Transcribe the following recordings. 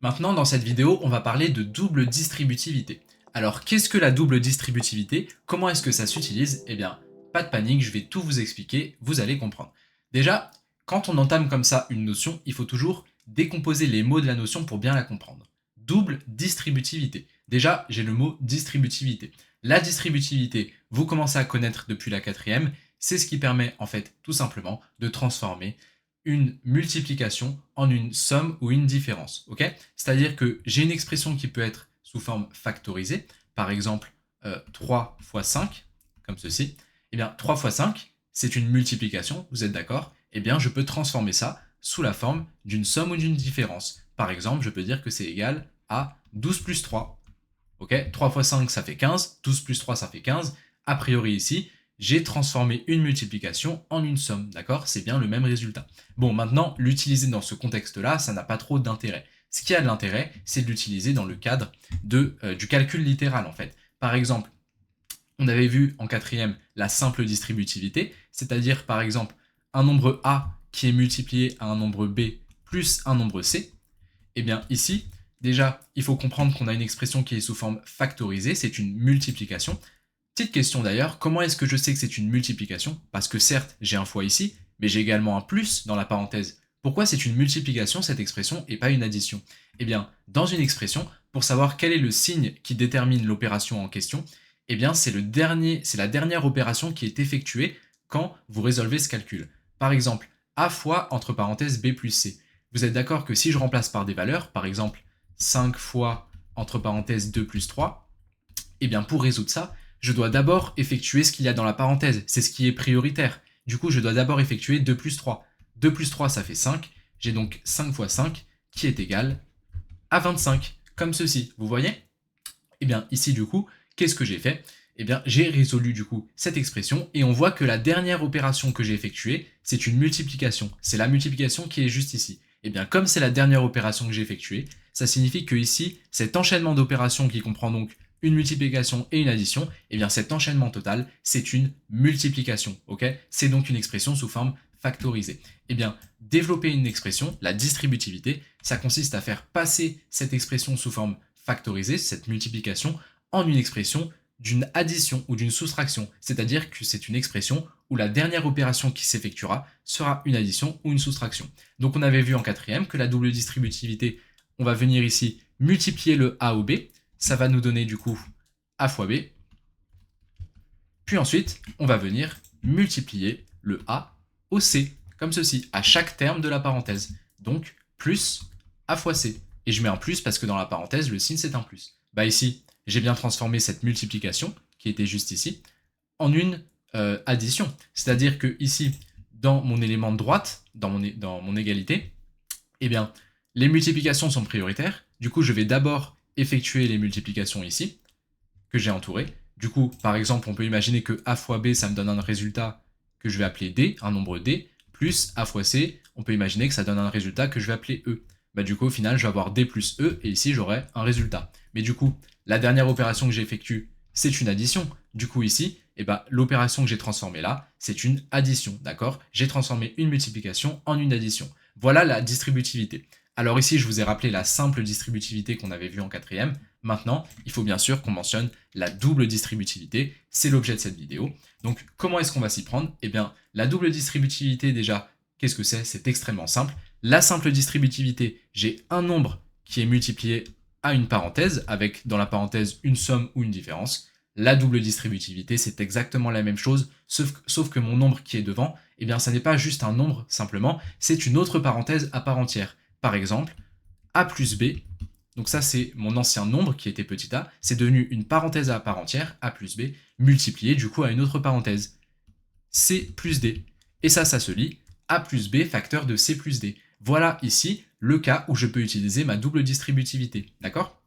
Maintenant, dans cette vidéo, on va parler de double distributivité. Alors, qu'est-ce que la double distributivité? Comment est-ce que ça s'utilise? Eh bien, pas de panique, je vais tout vous expliquer, vous allez comprendre. Déjà, quand on entame comme ça une notion, il faut toujours décomposer les mots de la notion pour bien la comprendre. Double distributivité. Déjà, j'ai le mot distributivité. La distributivité, vous commencez à connaître depuis la quatrième, c'est ce qui permet en fait tout simplement de transformer une multiplication en une somme ou une différence. Ok? C'est-à-dire que j'ai une expression qui peut être sous forme factorisée, par exemple 3 fois 5, comme ceci. Eh bien, 3 fois 5, c'est une multiplication, vous êtes d'accord? Eh bien, je peux transformer ça sous la forme d'une somme ou d'une différence. Par exemple, je peux dire que c'est égal à 12 plus 3. Ok? 3 fois 5, ça fait 15. 12 plus 3, ça fait 15. A priori ici, j'ai transformé une multiplication en une somme, d'accord? C'est bien le même résultat. Bon, maintenant, l'utiliser dans ce contexte-là, ça n'a pas trop d'intérêt. Ce qui a de l'intérêt, c'est de l'utiliser dans le cadre du calcul littéral, en fait. Par exemple, on avait vu en quatrième la simple distributivité, c'est-à-dire, par exemple, un nombre A qui est multiplié à un nombre B plus un nombre C. Eh bien, ici, déjà, il faut comprendre qu'on a une expression qui est sous forme factorisée, c'est une multiplication. Petite question d'ailleurs, comment est-ce que je sais que c'est une multiplication? Parce que certes, j'ai un fois ici, mais j'ai également un plus dans la parenthèse. Pourquoi c'est une multiplication cette expression et pas une addition? Eh bien, dans une expression, pour savoir quel est le signe qui détermine l'opération en question, eh bien c'est la dernière opération qui est effectuée quand vous résolvez ce calcul. Par exemple, a fois entre parenthèses b plus c. Vous êtes d'accord que si je remplace par des valeurs, par exemple 5 fois entre parenthèses 2 plus 3, eh bien pour résoudre ça, je dois d'abord effectuer ce qu'il y a dans la parenthèse, c'est ce qui est prioritaire. Du coup, je dois d'abord effectuer 2 plus 3. 2 plus 3, ça fait 5. J'ai donc 5 fois 5 qui est égal à 25, comme ceci. Vous voyez? Eh bien ici du coup, qu'est-ce que j'ai fait? Eh bien j'ai résolu du coup cette expression et on voit que la dernière opération que j'ai effectuée, c'est une multiplication. C'est la multiplication qui est juste ici. Eh bien comme c'est la dernière opération que j'ai effectuée, ça signifie que ici, cet enchaînement d'opérations qui comprend donc une multiplication et une addition, eh bien cet enchaînement total, c'est une multiplication, ok? C'est donc une expression sous forme factorisée. Eh bien, développer une expression, la distributivité, ça consiste à faire passer cette expression sous forme factoriser cette multiplication en une expression d'une addition ou d'une soustraction, c'est-à-dire que c'est une expression où la dernière opération qui s'effectuera sera une addition ou une soustraction. Donc on avait vu en quatrième que la double distributivité, on va venir ici multiplier le a au b, ça va nous donner du coup a fois b, puis ensuite on va venir multiplier le a au c, comme ceci, à chaque terme de la parenthèse. Donc plus a fois c. Et je mets un plus parce que dans la parenthèse, le signe c'est un plus. Bah ici, j'ai bien transformé cette multiplication, qui était juste ici, en une addition. C'est-à-dire que ici, dans mon élément de droite, dans mon égalité, eh bien, les multiplications sont prioritaires. Du coup, je vais d'abord effectuer les multiplications ici, que j'ai entouré. Du coup, par exemple, on peut imaginer que a fois b, ça me donne un résultat que je vais appeler d, un nombre d, plus a fois c, on peut imaginer que ça donne un résultat que je vais appeler e. Bah, du coup, au final, je vais avoir d plus e, et ici, j'aurai un résultat. Mais du coup, la dernière opération que j'effectue, c'est une addition. Du coup, ici, eh ben, l'opération que j'ai transformée là, c'est une addition, d'accord? J'ai transformé une multiplication en une addition. Voilà la distributivité. Alors ici, je vous ai rappelé la simple distributivité qu'on avait vue en quatrième. Maintenant, il faut bien sûr qu'on mentionne la double distributivité, c'est l'objet de cette vidéo. Donc comment est-ce qu'on va s'y prendre? Eh bien, la double distributivité déjà, qu'est-ce que c'est? C'est extrêmement simple. La simple distributivité, j'ai un nombre qui est multiplié à une parenthèse, avec dans la parenthèse une somme ou une différence. La double distributivité, c'est exactement la même chose, sauf que mon nombre qui est devant, eh bien, ça n'est pas juste un nombre simplement, c'est une autre parenthèse à part entière. Par exemple, a plus b, donc ça c'est mon ancien nombre qui était petit a, c'est devenu une parenthèse à part entière, a plus b, multiplié du coup à une autre parenthèse, c plus d. Et ça se lit, a plus b facteur de c plus d. Voilà ici le cas où je peux utiliser ma double distributivité, d'accord?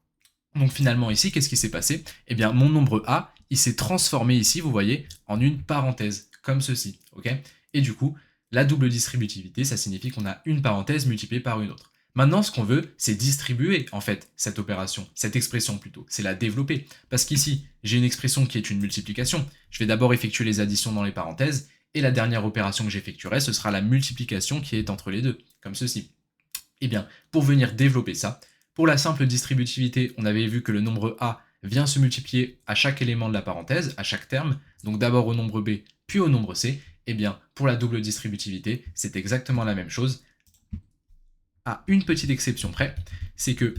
Donc finalement ici, qu'est-ce qui s'est passé? Eh bien mon nombre a, il s'est transformé ici, vous voyez, en une parenthèse, comme ceci, ok? Et du coup, la double distributivité, ça signifie qu'on a une parenthèse multipliée par une autre. Maintenant, ce qu'on veut, c'est distribuer, en fait, cette opération, cette expression plutôt, c'est la développer. Parce qu'ici, j'ai une expression qui est une multiplication. Je vais d'abord effectuer les additions dans les parenthèses, et la dernière opération que j'effectuerai, ce sera la multiplication qui est entre les deux, comme ceci. Eh bien, pour venir développer ça, Pour la simple distributivité, on avait vu que le nombre A vient se multiplier à chaque élément de la parenthèse, à chaque terme, donc d'abord au nombre B, puis au nombre C. Eh bien, pour la double distributivité, c'est exactement la même chose, à une petite exception près, c'est que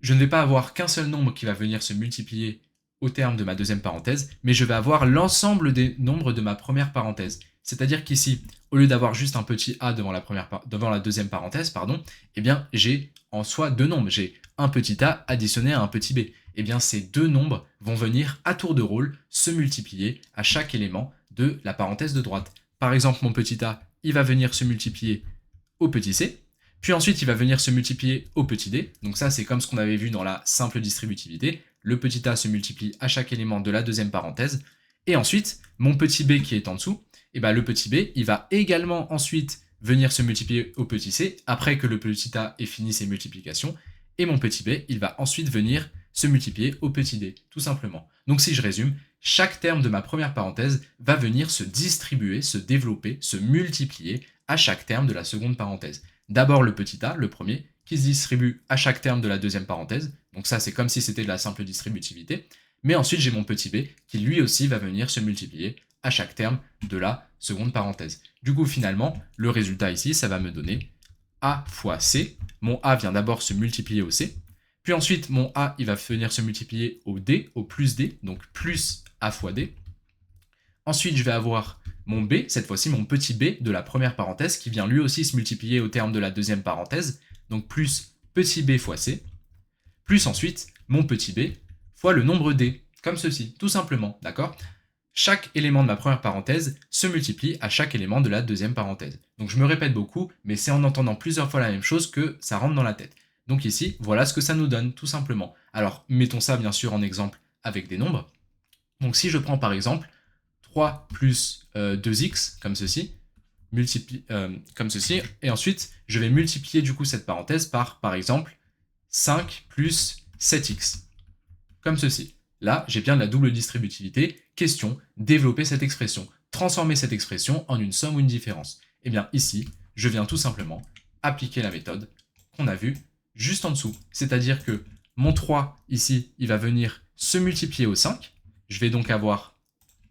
je ne vais pas avoir qu'un seul nombre qui va venir se multiplier au terme de ma deuxième parenthèse, mais je vais avoir l'ensemble des nombres de ma première parenthèse. C'est-à-dire qu'ici, au lieu d'avoir juste un petit a devant la deuxième parenthèse, pardon, eh bien j'ai en soi deux nombres. J'ai un petit a additionné à un petit b. Eh bien ces deux nombres vont venir à tour de rôle se multiplier à chaque élément de la parenthèse de droite. Par exemple, mon petit a, il va venir se multiplier au petit c, puis ensuite il va venir se multiplier au petit d, donc ça c'est comme ce qu'on avait vu dans la simple distributivité, le petit a se multiplie à chaque élément de la deuxième parenthèse, et ensuite mon petit b qui est en dessous, et bien le petit b il va également ensuite venir se multiplier au petit c, après que le petit a ait fini ses multiplications, et mon petit b il va ensuite venir se multiplier au petit d, tout simplement. Donc si je résume, chaque terme de ma première parenthèse va venir se distribuer, se développer, se multiplier à chaque terme de la seconde parenthèse. D'abord le petit a, le premier, qui se distribue à chaque terme de la deuxième parenthèse, donc ça c'est comme si c'était de la simple distributivité, mais ensuite j'ai mon petit b qui lui aussi va venir se multiplier à chaque terme de la seconde parenthèse. Du coup finalement, le résultat ici, ça va me donner a fois c, mon a vient d'abord se multiplier au c, puis ensuite mon a il va venir se multiplier au d, au plus d, donc plus a fois d. Ensuite je vais avoir mon b, cette fois-ci mon petit b de la première parenthèse, qui vient lui aussi se multiplier au terme de la deuxième parenthèse, donc plus petit b fois c, plus ensuite mon petit b fois le nombre d, comme ceci, tout simplement, d'accord? Chaque élément de ma première parenthèse se multiplie à chaque élément de la deuxième parenthèse. Donc je me répète beaucoup, mais c'est en entendant plusieurs fois la même chose que ça rentre dans la tête. Donc ici, voilà ce que ça nous donne, tout simplement. Alors, mettons ça bien sûr en exemple avec des nombres. Donc si je prends par exemple 3 plus 2x, comme ceci, comme ceci, et ensuite je vais multiplier du coup cette parenthèse par exemple 5 plus 7x, comme ceci. Là, j'ai bien de la double distributivité. Question, développer cette expression, transformer cette expression en une somme ou une différence. Et bien ici, je viens tout simplement appliquer la méthode qu'on a vue juste en dessous. C'est-à-dire que mon 3 ici, il va venir se multiplier au 5. Je vais donc avoir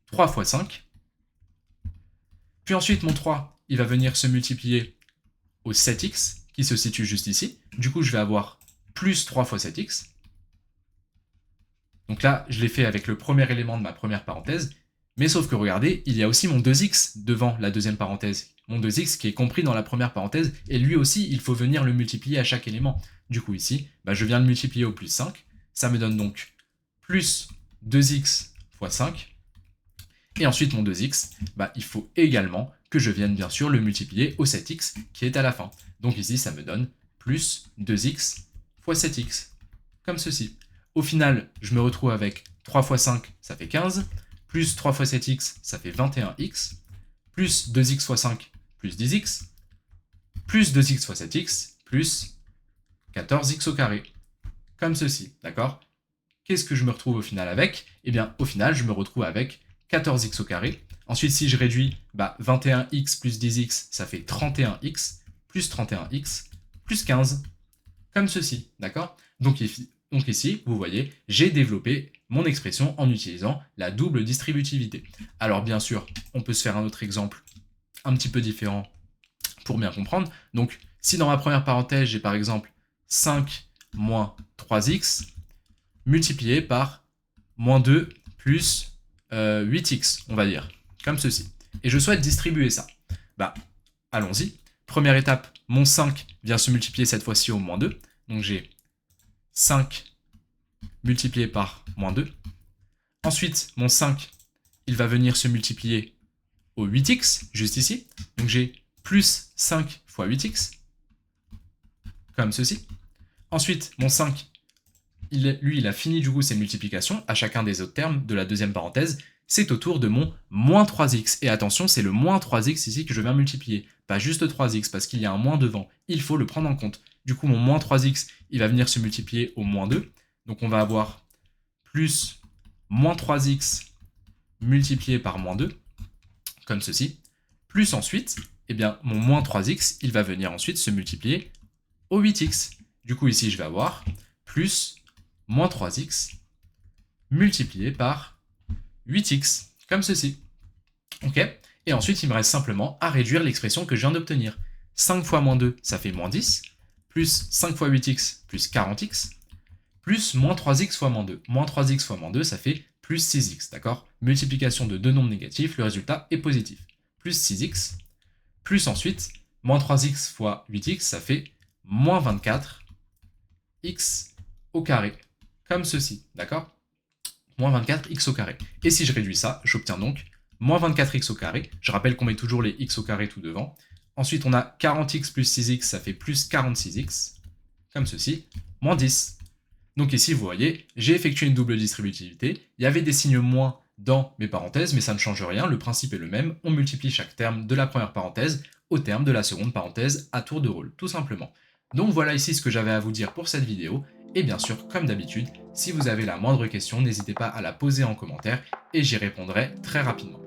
3 fois 5. Puis ensuite, mon 3, il va venir se multiplier au 7x, qui se situe juste ici. Du coup, je vais avoir plus 3 fois 7x. Donc là, je l'ai fait avec le premier élément de ma première parenthèse, mais sauf que regardez, il y a aussi mon 2x devant la deuxième parenthèse. Mon 2x qui est compris dans la première parenthèse, et lui aussi, il faut venir le multiplier à chaque élément. Du coup ici, je viens le multiplier au plus 5, ça me donne donc plus 2x fois 5, et ensuite mon 2x, il faut également que je vienne bien sûr le multiplier au 7x qui est à la fin. Donc ici, ça me donne plus 2x fois 7x, comme ceci. Au final, je me retrouve avec 3 fois 5, ça fait 15, plus 3 fois 7x, ça fait 21x, plus 2x fois 5, plus 10x, plus 2x fois 7x, plus 14x au carré. Comme ceci, d'accord? Qu'est-ce que je me retrouve au final avec? Eh bien, au final, je me retrouve avec 14x au carré. Ensuite, si je réduis, 21x plus 10x, ça fait 31x, plus 31x, plus 15. Comme ceci, d'accord? Donc ici, vous voyez, j'ai développé mon expression en utilisant la double distributivité. Alors bien sûr, on peut se faire un autre exemple un petit peu différent pour bien comprendre. Donc, si dans ma première parenthèse, j'ai par exemple 5 moins 3x multiplié par moins 2 plus 8x, on va dire, comme ceci. Et je souhaite distribuer ça. Allons-y. Première étape, mon 5 vient se multiplier cette fois-ci au moins 2. Donc j'ai 5 multiplié par moins 2. Ensuite, mon 5, il va venir se multiplier au 8x, juste ici. Donc j'ai plus 5 fois 8x, comme ceci. Ensuite, mon 5, il a fini du coup ses multiplications à chacun des autres termes de la deuxième parenthèse. C'est au tour de mon moins 3x. Et attention, c'est le moins 3x ici que je viens multiplier. Pas juste 3x, parce qu'il y a un moins devant. Il faut le prendre en compte. Du coup, mon moins 3x, il va venir se multiplier au moins 2. Donc on va avoir plus moins 3x multiplié par moins 2, comme ceci. Plus ensuite, mon moins 3x, il va venir ensuite se multiplier au 8x. Du coup, ici, je vais avoir plus moins 3x multiplié par 8x, comme ceci. Ok? Et ensuite, il me reste simplement à réduire l'expression que je viens d'obtenir. 5 fois moins 2, ça fait moins 10, plus 5 fois 8x, plus 40x, plus moins 3x fois moins 2. Moins 3x fois moins 2, ça fait plus 6x, d'accord? Multiplication de deux nombres négatifs, le résultat est positif. Plus 6x, plus ensuite, moins 3x fois 8x, ça fait moins 24x au carré, comme ceci, d'accord? Moins 24x au carré. Et si je réduis ça, j'obtiens donc moins 24x au carré. Je rappelle qu'on met toujours les x au carré tout devant. Ensuite, on a 40x plus 6x, ça fait plus 46x, comme ceci, moins 10. Donc ici, vous voyez, j'ai effectué une double distributivité. Il y avait des signes moins dans mes parenthèses, mais ça ne change rien, le principe est le même. On multiplie chaque terme de la première parenthèse au terme de la seconde parenthèse à tour de rôle, tout simplement. Donc voilà ici ce que j'avais à vous dire pour cette vidéo. Et bien sûr, comme d'habitude, si vous avez la moindre question, n'hésitez pas à la poser en commentaire et j'y répondrai très rapidement.